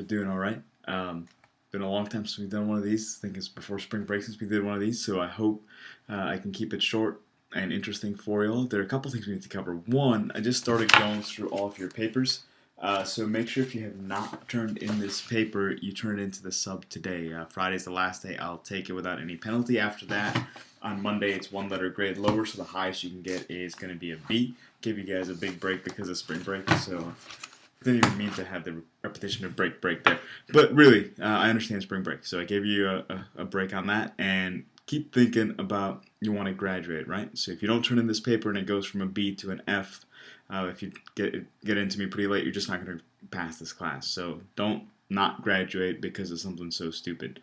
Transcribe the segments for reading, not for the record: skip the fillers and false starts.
doing all right. Been a long time since we've done one of these. I think it's before spring break since we did one of these, so I hope I can keep it short and interesting for you all. There are a couple things we need to cover. One, I just started going through all of your papers, so make sure if you have not turned in this paper, you turn it into the sub today. Friday's the last day. I'll take it without any penalty. After that, on Monday, it's one letter grade lower, so the highest you can get is going to be a B. Give you guys a big break because of spring break, so didn't even mean to have the repetition of break there. But really, I understand spring break. So I gave you a break on that. And keep thinking about you want to graduate, right? So if you don't turn in this paper and it goes from a B to an F, if you get into me pretty late, you're just not going to pass this class. So don't not graduate because of something so stupid.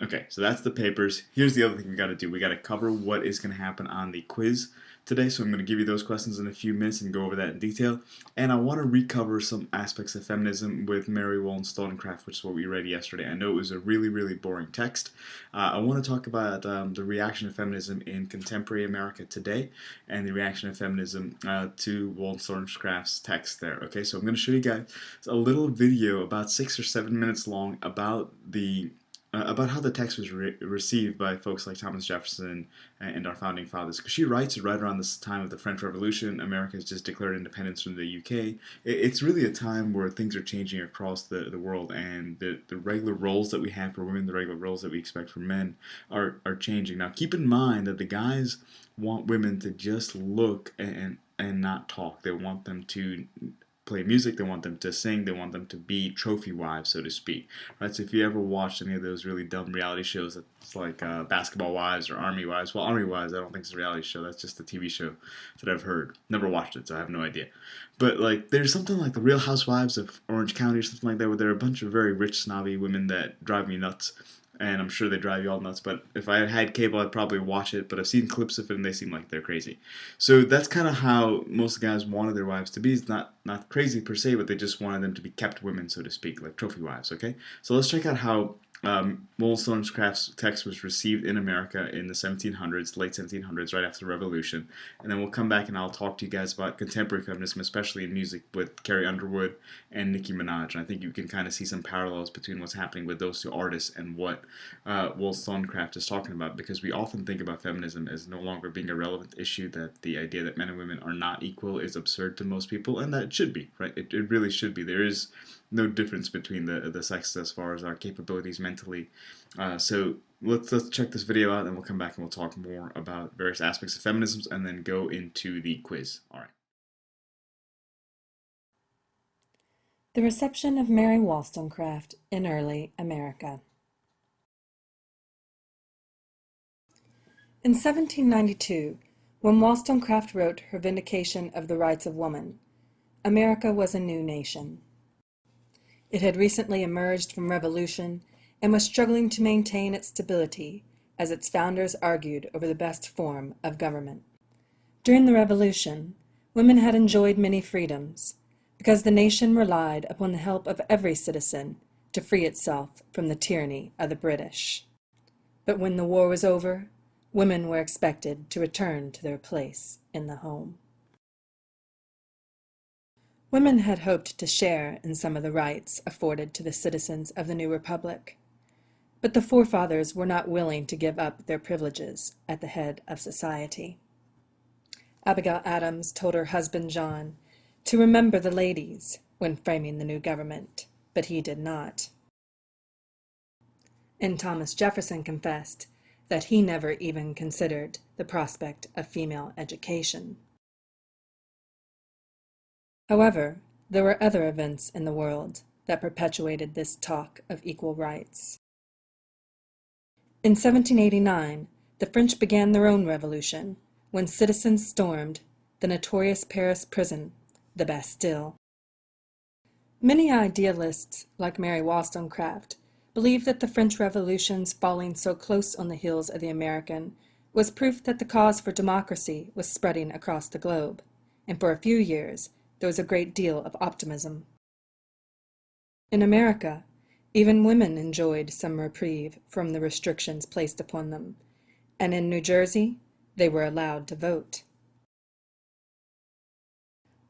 Okay, so that's the papers. Here's the other thing we got to do. We got to cover what is going to happen on the quiz today, so I'm going to give you those questions in a few minutes and go over that in detail. And I want to recover some aspects of feminism with Mary Wollstonecraft, which is what we read yesterday. I know it was a really boring text. I want to talk about the reaction of feminism in contemporary America today and the reaction of feminism to Wollstonecraft's text there. Okay, so I'm going to show you guys a little video about 6 or 7 minutes long about how the text was received by folks like Thomas Jefferson and our founding fathers. Because she writes it right around this time of the French Revolution. America has just declared independence from the UK. It's really a time where things are changing across the world, and the regular roles that we have for women, the regular roles that we expect for men are changing. Now, keep in mind that the guys want women to just look and not talk. They want them to play music, they want them to sing, they want them to be trophy wives, so to speak. Right? So if you ever watched any of those really dumb reality shows, it's like Basketball Wives or Army Wives. Well, Army Wives, I don't think it's a reality show. That's just a TV show that I've heard. Never watched it, so I have no idea. But like, there's something like the Real Housewives of Orange County or something like that, where there are a bunch of very rich, snobby women that drive me nuts. And I'm sure they drive you all nuts, but if I had cable, I'd probably watch it, but I've seen clips of it, and they seem like they're crazy. So that's kind of how most guys wanted their wives to be. It's not crazy per se, but they just wanted them to be kept women, so to speak, like trophy wives, okay? So let's check out how Wollstonecraft's text was received in America in the 1700s, late 1700s, right after the Revolution. And then we'll come back and I'll talk to you guys about contemporary feminism, especially in music, with Carrie Underwood and Nicki Minaj. And I think you can kind of see some parallels between what's happening with those two artists and what Wollstonecraft is talking about, because we often think about feminism as no longer being a relevant issue, that the idea that men and women are not equal is absurd to most people, and that it should be, right? It really should be. There is no difference between the sexes as far as our capabilities mentally. So let's check this video out, and we'll come back and we'll talk more about various aspects of feminism and then go into the quiz. All right. The reception of Mary Wollstonecraft in early America. In 1792, when Wollstonecraft wrote her Vindication of the Rights of Woman, America was a new nation. It had recently emerged from revolution and was struggling to maintain its stability as its founders argued over the best form of government. During the Revolution, women had enjoyed many freedoms because the nation relied upon the help of every citizen to free itself from the tyranny of the British. But when the war was over, women were expected to return to their place in the home. Women had hoped to share in some of the rights afforded to the citizens of the new republic, but the forefathers were not willing to give up their privileges at the head of society. Abigail Adams told her husband John to remember the ladies when framing the new government, but he did not. And Thomas Jefferson confessed that he never even considered the prospect of female education. However, there were other events in the world that perpetuated this talk of equal rights. In 1789, the French began their own revolution when citizens stormed the notorious Paris prison, the Bastille. Many idealists, like Mary Wollstonecraft, believed that the French Revolution's falling so close on the heels of the American was proof that the cause for democracy was spreading across the globe, and for a few years there was a great deal of optimism. In America, even women enjoyed some reprieve from the restrictions placed upon them, and in New Jersey, they were allowed to vote.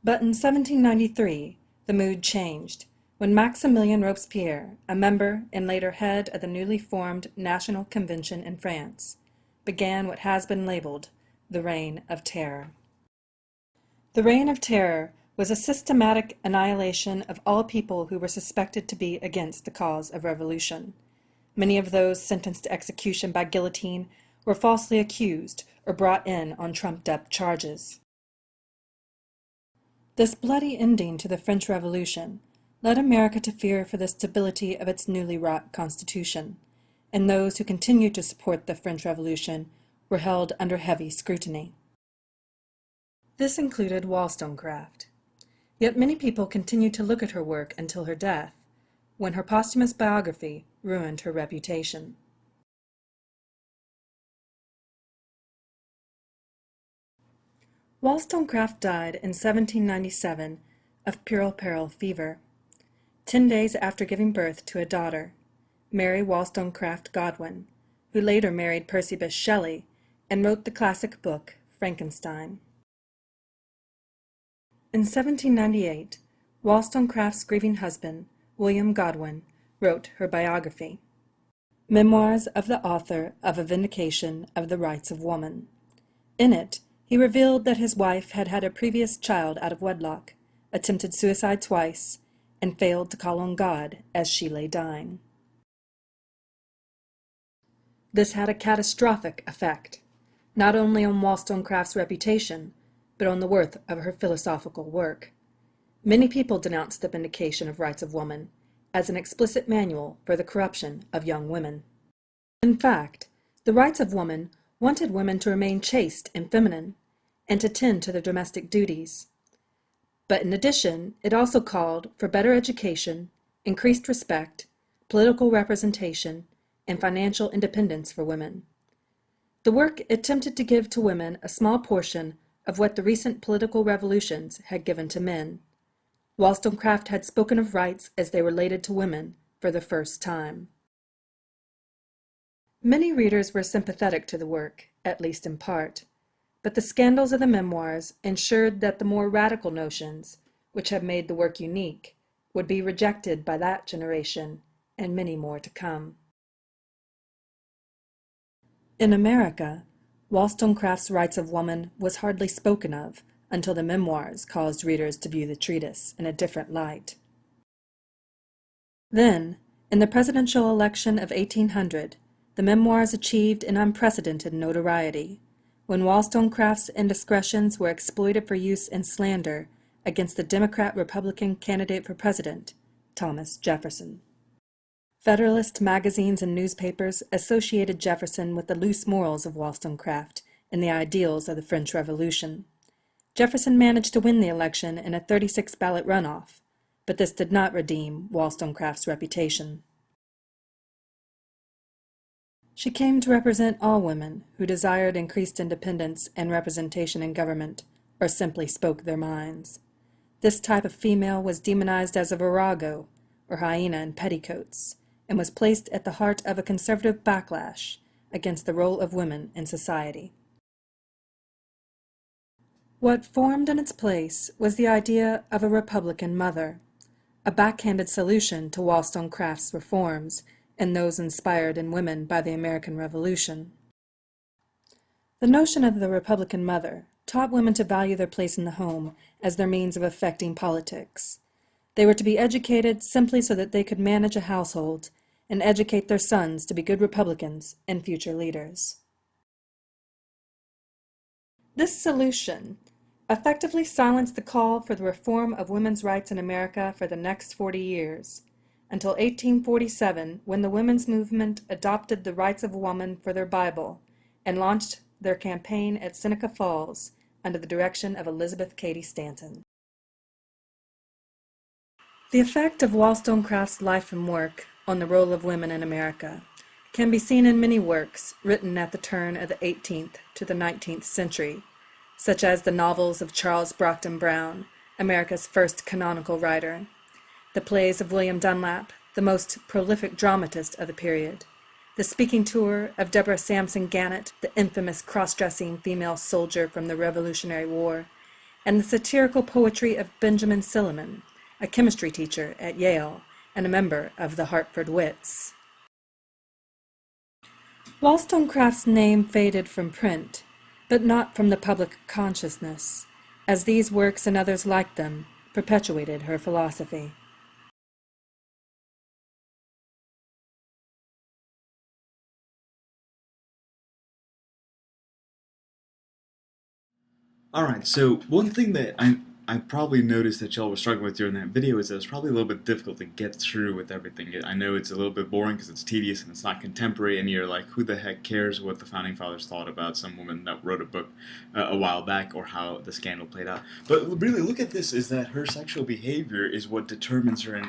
But in 1793, the mood changed when Maximilien Robespierre, a member and later head of the newly formed National Convention in France, began what has been labeled the Reign of Terror. The Reign of Terror was a systematic annihilation of all people who were suspected to be against the cause of revolution. Many of those sentenced to execution by guillotine were falsely accused or brought in on trumped-up charges. This bloody ending to the French Revolution led America to fear for the stability of its newly wrought constitution, and those who continued to support the French Revolution were held under heavy scrutiny. This included Wollstonecraft. Yet many people continued to look at her work until her death, when her posthumous biography ruined her reputation. Wollstonecraft died in 1797 of puerperal fever, 10 days after giving birth to a daughter, Mary Wollstonecraft Godwin, who later married Percy Bysshe Shelley and wrote the classic book Frankenstein. In 1798, Wollstonecraft's grieving husband, William Godwin, wrote her biography, Memoirs of the Author of a Vindication of the Rights of Woman. In it, he revealed that his wife had had a previous child out of wedlock, attempted suicide twice, and failed to call on God as she lay dying. This had a catastrophic effect, not only on Wollstonecraft's reputation, but on the worth of her philosophical work. Many people denounced the Vindication of Rights of Woman as an explicit manual for the corruption of young women. In fact, the Rights of Woman wanted women to remain chaste and feminine, and to tend to their domestic duties. But in addition, it also called for better education, increased respect, political representation, and financial independence for women. The work attempted to give to women a small portion of what the recent political revolutions had given to men. Wollstonecraft had spoken of rights as they related to women for the first time. Many readers were sympathetic to the work, at least in part, but the scandals of the memoirs ensured that the more radical notions, which had made the work unique, would be rejected by that generation and many more to come. In America, Wollstonecraft's Rights of Woman was hardly spoken of until the memoirs caused readers to view the treatise in a different light. Then, in the presidential election of 1800, the memoirs achieved an unprecedented notoriety, when Wollstonecraft's indiscretions were exploited for use in slander against the Democrat-Republican candidate for president, Thomas Jefferson. Federalist magazines and newspapers associated Jefferson with the loose morals of Wollstonecraft and the ideals of the French Revolution. Jefferson managed to win the election in a 36-ballot runoff, but this did not redeem Wollstonecraft's reputation. She came to represent all women who desired increased independence and representation in government, or simply spoke their minds. This type of female was demonized as a virago, or hyena in petticoats, and was placed at the heart of a conservative backlash against the role of women in society. What formed in its place was the idea of a Republican mother, a backhanded solution to Wollstonecraft's reforms and those inspired in women by the American Revolution. The notion of the Republican mother taught women to value their place in the home as their means of affecting politics. They were to be educated simply so that they could manage a household and educate their sons to be good Republicans and future leaders. This solution effectively silenced the call for the reform of women's rights in America for the next 40 years, until 1847, when the women's movement adopted the Rights of Woman for their Bible and launched their campaign at Seneca Falls under the direction of Elizabeth Cady Stanton. The effect of Wollstonecraft's life and work on the role of women in America can be seen in many works written at the turn of the 18th to the 19th century, such as the novels of Charles Brockden Brown, America's first canonical writer, the plays of William Dunlap, the most prolific dramatist of the period, the speaking tour of Deborah Sampson Gannett, the infamous cross-dressing female soldier from the Revolutionary War, and the satirical poetry of Benjamin Silliman, a chemistry teacher at Yale, and a member of the Hartford Wits. Wollstonecraft's name faded from print, but not from the public consciousness, as these works and others like them perpetuated her philosophy. All right, so one thing that I probably noticed that y'all were struggling with during that video is that it's probably a little bit difficult to get through with everything. I know it's a little bit boring because it's tedious and it's not contemporary, and you're like, who the heck cares what the founding fathers thought about some woman that wrote a book a while back, or how the scandal played out. But really, look at this: is that her sexual behavior is what determines her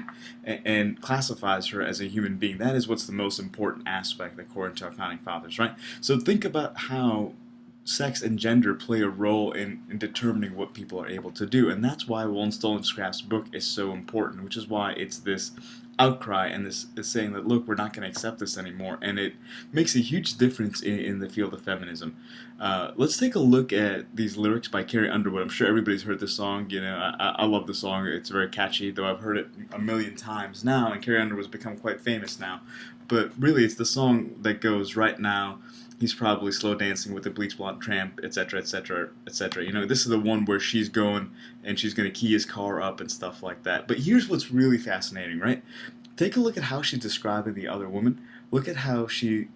and classifies her as a human being. That is what's the most important aspect, according to our founding fathers, right? So think about how sex and gender play a role in determining what people are able to do. And that's why Wollstonecraft's book is so important, which is why it's this outcry and this is saying that, look, we're not going to accept this anymore. And it makes a huge difference in the field of feminism. Let's take a look at these lyrics by Carrie Underwood. I'm sure everybody's heard this song. You know, I love the song. It's very catchy, though I've heard it a million times now, and Carrie Underwood's become quite famous now. But really, it's the song that goes, right now, he's probably slow dancing with a bleach blonde tramp, etc., etc., etc. You know, this is the one where she's going and she's going to key his car up and stuff like that. But here's what's really fascinating, right? Take a look at how she's describing the other woman. Look at how she's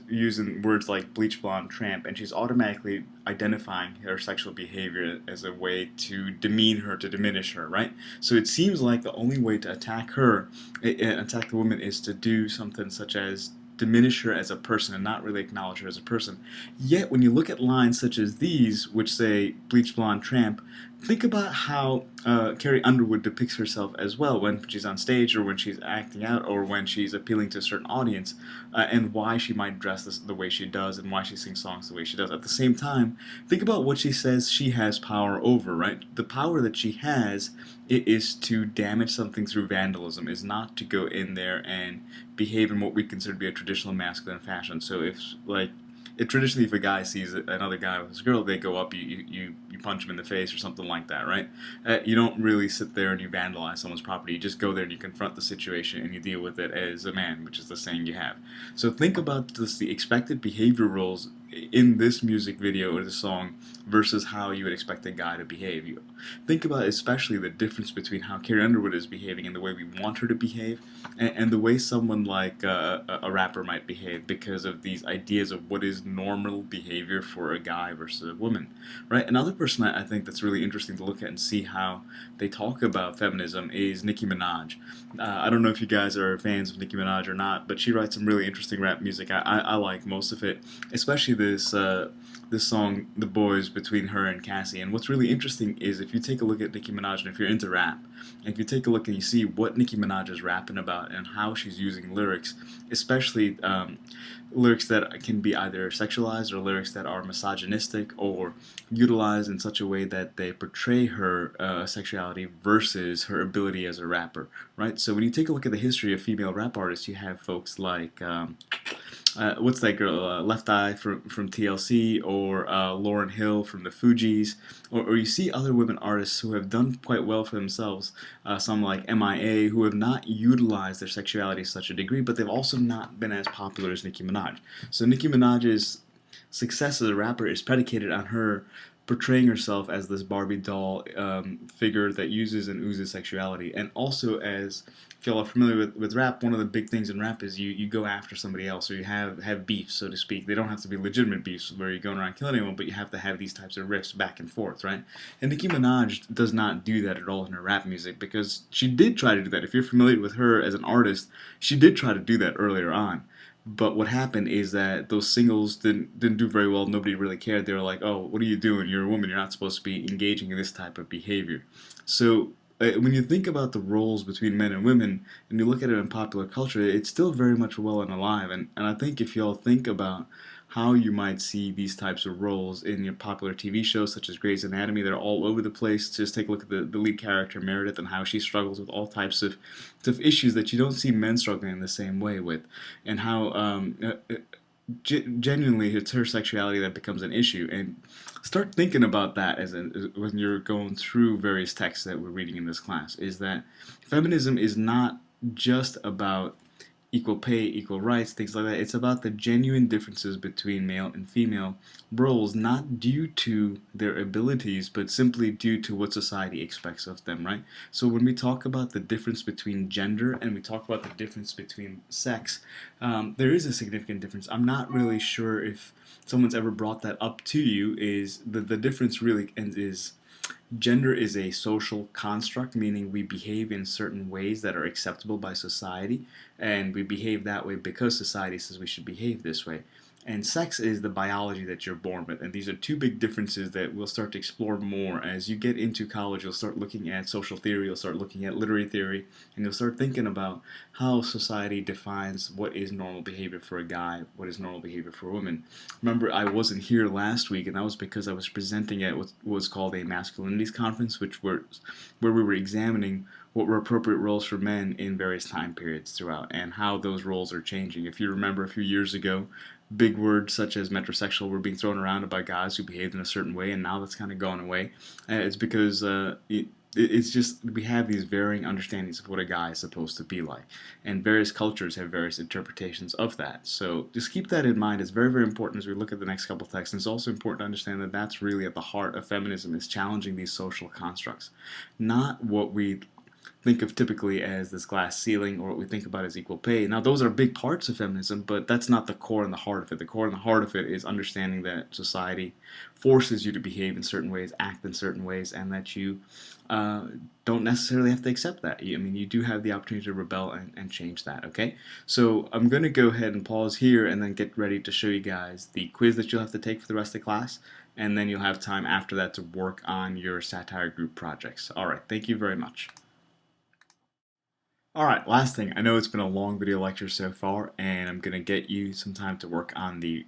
using words like bleach blonde tramp, and she's automatically identifying her sexual behavior as a way to demean her, to diminish her, right? So it seems like the only way to attack her, attack the woman, is to do something such as diminish her as a person and not really acknowledge her as a person. Yet, when you look at lines such as these, which say bleach blonde tramp, think about how Carrie Underwood depicts herself as well when she's on stage, or when she's acting out, or when she's appealing to a certain audience, and why she might dress the way she does, and why she sings songs the way she does. At the same time, think about what she says she has power over, right? The power that she has, it is to damage something through vandalism, is not to go in there and behave in what we consider to be a traditional masculine fashion. So traditionally, if a guy sees another guy with his girl, they go up, you punch him in the face or something like that, right? You don't really sit there and you vandalize someone's property. You just go there and you confront the situation and you deal with it as a man, which is the saying you have. So think about the expected behavior rules in this music video or the song versus how you would expect a guy to behave. You think about especially the difference between how Carrie Underwood is behaving and the way we want her to behave, and the way someone like a rapper might behave, because of these ideas of what is normal behavior for a guy versus a woman, right? Another person I think that's really interesting to look at and see how they talk about feminism is Nicki Minaj. I don't know if you guys are fans of Nicki Minaj or not, but she writes some really interesting rap music. I like most of it, especially this song, "The Boys," between her and Cassie. And what's really interesting is if you take a look at Nicki Minaj, and if you're into rap, and if you take a look and you see what Nicki Minaj is rapping about and how she's using lyrics, especially lyrics that can be either sexualized or lyrics that are misogynistic or utilized in such a way that they portray her sexuality versus her ability as a rapper, right? So when you take a look at the history of female rap artists, you have folks like what's that girl, Left Eye from TLC, or Lauryn Hill from the Fugees, or you see other women artists who have done quite well for themselves, some like MIA, who have not utilized their sexuality to such a degree, but they've also not been as popular as Nicki Minaj. So Nicki Minaj's success as a rapper is predicated on her portraying herself as this Barbie doll figure that uses and oozes sexuality. And also, as if y'all are familiar with rap, one of the big things in rap is you go after somebody else, or you have beef, so to speak. They don't have to be legitimate beefs where you're going around killing anyone, but you have to have these types of riffs back and forth, right? And Nicki Minaj does not do that at all in her rap music, because she did try to do that. If you're familiar with her as an artist, she did try to do that earlier on. But what happened is that those singles didn't do very well. Nobody really cared. They were like, "Oh, what are you doing? You're a woman. You're not supposed to be engaging in this type of behavior." So when you think about the roles between men and women, and you look at it in popular culture, it's still very much well and alive. And I think if y'all think about how you might see these types of roles in your popular TV shows such as Grey's Anatomy, they're all over the place. Just take a look at the lead character, Meredith, and how she struggles with all types of issues that you don't see men struggling in the same way with, and how genuinely it's her sexuality that becomes an issue, and start thinking about that when you're going through various texts that we're reading in this class, is that feminism is not just about equal pay, equal rights, things like that. It's about the genuine differences between male and female roles, not due to their abilities, but simply due to what society expects of them, right? So when we talk about the difference between gender and we talk about the difference between sex, there is a significant difference. I'm not really sure if someone's ever brought that up to you. Is the difference really is gender is a social construct, meaning we behave in certain ways that are acceptable by society, and we behave that way because society says we should behave this way. And sex is the biology that you're born with. And these are two big differences that we'll start to explore more. As you get into college, you'll start looking at social theory, you'll start looking at literary theory, and you'll start thinking about how society defines what is normal behavior for a guy, what is normal behavior for a woman. Remember, I wasn't here last week, and that was because I was presenting at what was called a masculinities conference, where we were examining what were appropriate roles for men in various time periods throughout, and how those roles are changing. If you remember a few years ago, big words such as metrosexual were being thrown around by guys who behaved in a certain way, and now that's kind of gone away. It's because it's just we have these varying understandings of what a guy is supposed to be like, and various cultures have various interpretations of that. So just keep that in mind. It's very, very important as we look at the next couple texts. And it's also important to understand that that's really at the heart of feminism, is challenging these social constructs, not what we think of typically as this glass ceiling or what we think about as equal pay. Now, those are big parts of feminism, but that's not the core and the heart of it. The core and the heart of it is understanding that society forces you to behave in certain ways, act in certain ways, and that you don't necessarily have to accept that. I mean, you do have the opportunity to rebel and change that, okay? So I'm going to go ahead and pause here and then get ready to show you guys the quiz that you'll have to take for the rest of the class, and then you'll have time after that to work on your satire group projects. All right, thank you very much. Alright, last thing. I know it's been a long video lecture so far, and I'm going to get you some time to work on the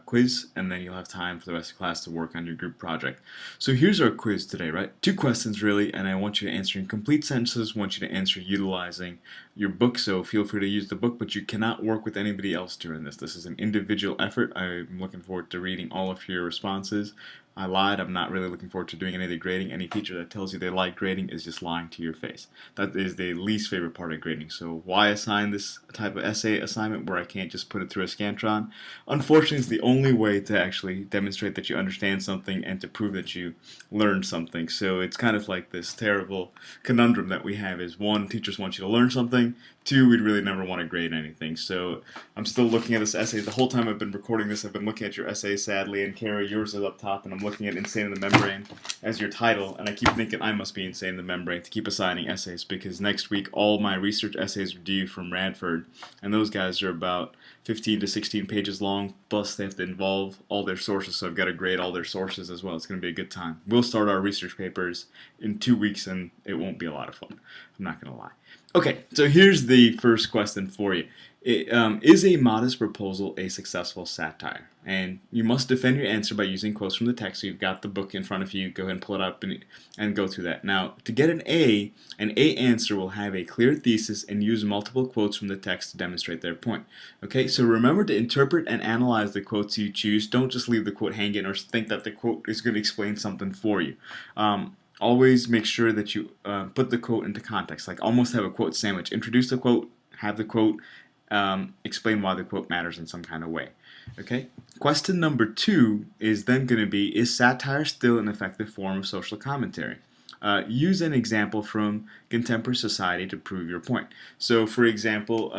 quiz, and then you'll have time for the rest of the class to work on your group project. So here's our quiz today, right? 2 questions really, and I want you to answer in complete sentences. I want you to answer utilizing your book, so feel free to use the book, but you cannot work with anybody else during this. This is an individual effort. I'm looking forward to reading all of your responses. I lied. I'm not really looking forward to doing any of the grading. Any teacher that tells you they like grading is just lying to your face. That is the least favorite part of grading. So why assign this type of essay assignment where I can't just put it through a Scantron? Unfortunately, it's the only way to actually demonstrate that you understand something and to prove that you learned something. So it's kind of like this terrible conundrum that we have is, 1, teachers want you to learn something. 2, we'd really never want to grade anything. So I'm still looking at this essay. The whole time I've been recording this, I've been looking at your essay, sadly, and Kara, yours is up top, and I'm looking at Insane in the Membrane as your title, and I keep thinking I must be insane in the membrane to keep assigning essays, because next week all my research essays are due from Radford, and those guys are about 15 to 16 pages long, plus they have to involve all their sources, so I've got to grade all their sources as well. It's going to be a good time. We'll start our research papers in 2 weeks, and it won't be a lot of fun. I'm not going to lie. Okay, so here's the first question for you. Is a modest proposal a successful satire? And you must defend your answer by using quotes from the text. So you've got the book in front of you. Go ahead and pull it up and go through that. Now, to get an A answer will have a clear thesis and use multiple quotes from the text to demonstrate their point. Okay, so remember to interpret and analyze the quotes you choose. Don't just leave the quote hanging or think that the quote is going to explain something for you. Always make sure that you put the quote into context, like almost have a quote sandwich. Introduce the quote, have the quote, explain why the quote matters in some kind of way. Okay? Question number 2 is then going to be, is satire still an effective form of social commentary? Use an example from contemporary society to prove your point. So, for example,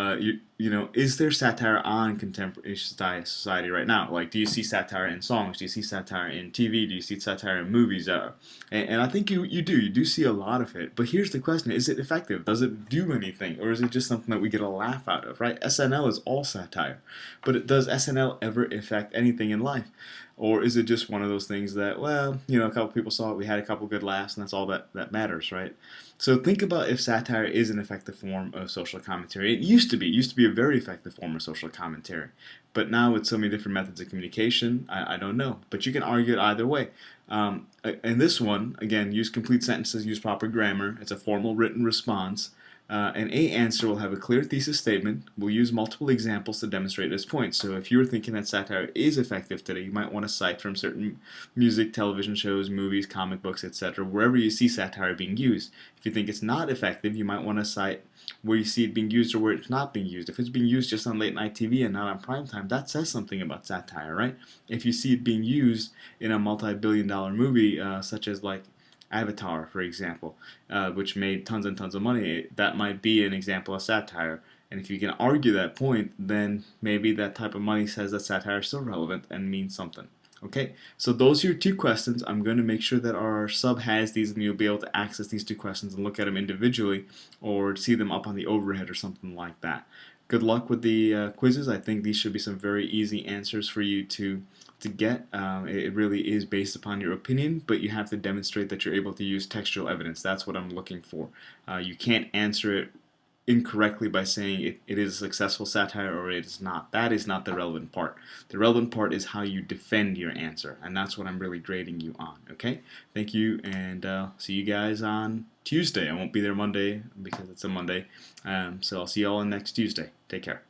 is there satire on contemporary society right now? Like, do you see satire in songs? Do you see satire in TV? Do you see satire in movies? And I think you do. You do see a lot of it. But here's the question. Is it effective? Does it do anything? Or is it just something that we get a laugh out of, right? SNL is all satire. But does SNL ever affect anything in life? Or is it just one of those things that, well, a couple people saw it, we had a couple good laughs, and that's all that matters, right? So think about if satire is an effective form of social commentary. It used to be a very effective form of social commentary. But now with so many different methods of communication, I don't know. But you can argue it either way. And this one, again, use complete sentences, use proper grammar. It's a formal written response. An A answer will have a clear thesis statement. We'll use multiple examples to demonstrate this point. So if you're thinking that satire is effective today, you might want to cite from certain music, television shows, movies, comic books, etc., wherever you see satire being used. If you think it's not effective, you might want to cite where you see it being used or where it's not being used. If it's being used just on late night TV and not on prime time, that says something about satire, right? If you see it being used in a multi-billion-dollar movie, such as like Avatar, for example, which made tons and tons of money, that might be an example of satire. And if you can argue that point, then maybe that type of money says that satire is still relevant and means something. Okay, so those are your two questions. I'm going to make sure that our sub has these and you'll be able to access these two questions and look at them individually or see them up on the overhead or something like that. Good luck with the quizzes. I think these should be some very easy answers for you to get. It really is based upon your opinion, but you have to demonstrate that you're able to use textual evidence. That's what I'm looking for. You can't answer it incorrectly by saying it is a successful satire or it is not. That is not the relevant part. The relevant part is how you defend your answer, and that's what I'm really grading you on. Okay? Thank you, and see you guys on Tuesday. I won't be there Monday because it's a Monday, so I'll see you all on next Tuesday. Take care.